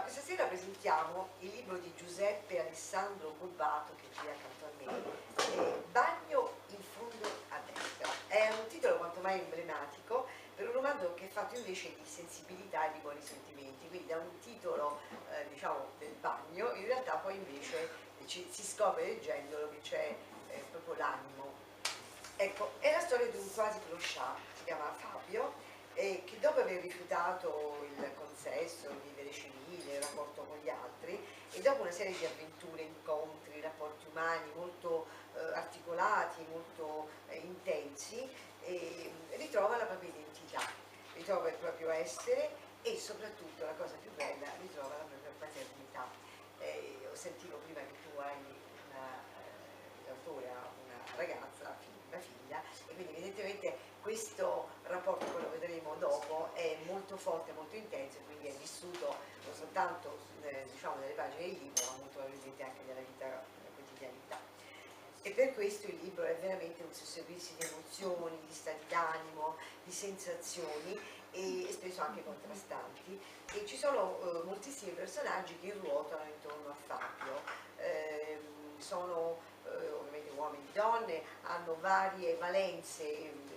questa sera presentiamo il libro di Giuseppe Alessandro Bulbato, che è qui accanto a me, Bagno in fondo a destra. È un titolo quanto mai emblematico per un romanzo che è fatto invece di sensibilità e di buoni sentimenti, quindi da un titolo diciamo del bagno, in realtà poi invece si scopre leggendolo che c'è proprio l'animo. Ecco, è la storia di un quasi clochard, si chiama Fabio, che dopo aver rifiutato il consesso, il vivere civile, il rapporto con gli altri, e dopo una serie di avventure, incontri, rapporti umani molto articolati, molto intensi, ritrova la propria identità, ritrova il proprio essere e soprattutto, la cosa più bella, ritrova la propria paternità. Ho sentito prima che tu hai l'autore ha una ragazza, una figlia, e quindi evidentemente questo rapporto, poi lo vedremo dopo, è molto forte, molto intenso, e quindi è vissuto non soltanto diciamo nelle pagine del libro, ma molto probabilmente anche nella vita, nella quotidianità. E per questo il libro è veramente un susseguirsi di emozioni, di stati d'animo, di sensazioni e spesso anche contrastanti, e ci sono moltissimi personaggi che ruotano intorno a Fabio. Sono ovviamente uomini e donne, hanno varie valenze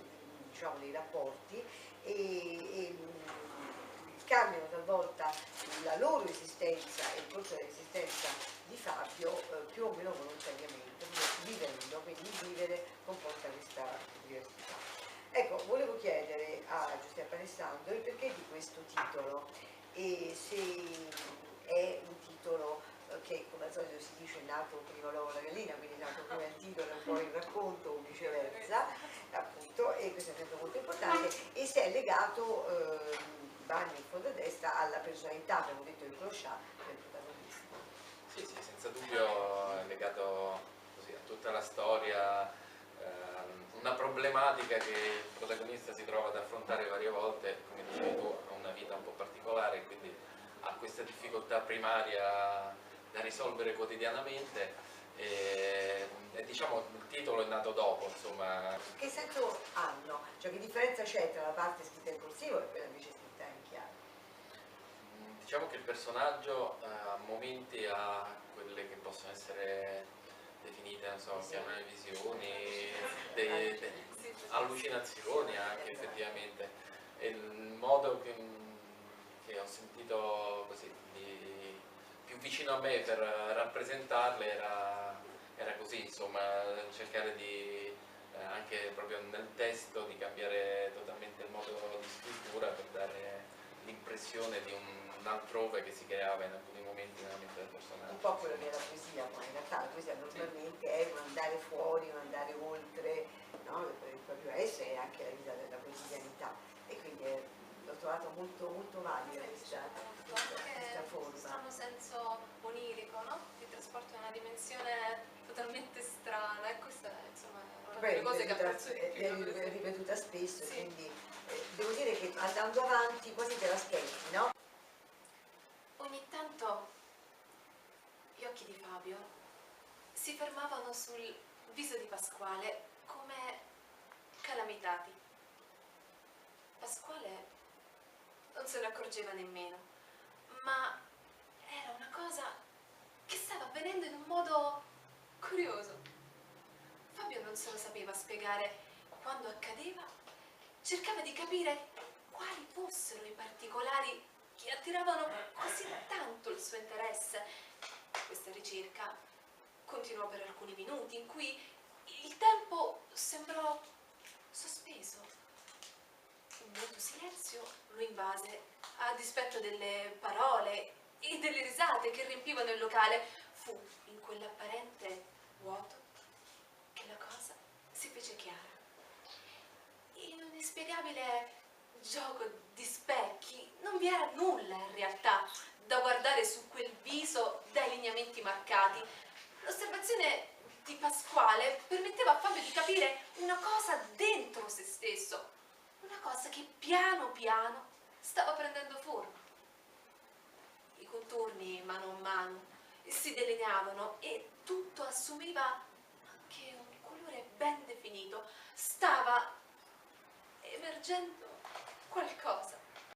diciamo nei rapporti e cambiano talvolta la loro esistenza e il corso dell'esistenza di Fabio più o meno volontariamente, vivendo, quindi il vivere comporta questa diversità. Ecco, volevo chiedere a Giuseppe Alessandro il perché di questo titolo e se è un titolo che, come al solito si dice, è nato prima l'uovo la gallina, quindi è nato prima il titolo e poi il racconto o viceversa, appunto, e questo è sempre molto importante, e se è legato Bagno in fondo a destra alla personalità, abbiamo detto, il clochard del protagonista. Sì, sì, senza dubbio è legato così, a tutta la storia, una problematica che il protagonista si trova ad affrontare varie volte, come dicevi tu, ha una vita un po' particolare, quindi ha questa difficoltà primaria da risolvere quotidianamente e diciamo il titolo è nato dopo, insomma. Che senso hanno? Cioè, che differenza c'è tra la parte scritta in corsivo e quella invece scritta in chiaro? Diciamo che il personaggio a momenti ha quelle che possono essere definite, non so, chiamare visioni, allucinazioni anche effettivamente. E il modo che ho sentito così più vicino a me per rappresentarle era così, insomma, cercare di anche proprio nel testo di cambiare totalmente il modo di scrittura per dare l'impressione di un altrove che si creava in alcuni momenti nella mente del personaggio. Un po' quello che è la poesia, poi in realtà la poesia normalmente è un andare fuori, un andare oltre, no? Il proprio essere e anche la vita della quotidianità, e quindi l'ho trovato molto, molto valida questa forma. Hanno senso onirico, no? Ti trasporta in una dimensione totalmente strana, e questa insomma è una delle cose che apprezzo di più. È ripetuta spesso, sì. Quindi devo dire che andando avanti quasi te l'aspetti, no? Ogni tanto gli occhi di Fabio si fermavano sul viso di Pasquale come calamitati. Pasquale non se ne accorgeva nemmeno, ma era una cosa che stava avvenendo in un modo curioso. Fabio non se lo sapeva spiegare quando accadeva, cercava di capire quali fossero i particolari che attiravano così tanto il suo interesse. Questa ricerca continuò per alcuni minuti, in cui il tempo sembrò sospeso. Un muto silenzio lo invase, a dispetto delle parole e delle risate che riempivano il locale. Fu in quell'apparente vuoto che la cosa si fece chiara. In un inspiegabile gioco di specchi non vi era nulla in realtà da guardare su quel viso dai lineamenti marcati. L'osservazione di Pasquale permetteva a Fabio di capire una cosa dentro se stesso, una cosa che piano piano stava prendendo forma. I contorni mano a mano si delineavano e tutto assumeva anche un colore ben definito. Stava emergendo qualcosa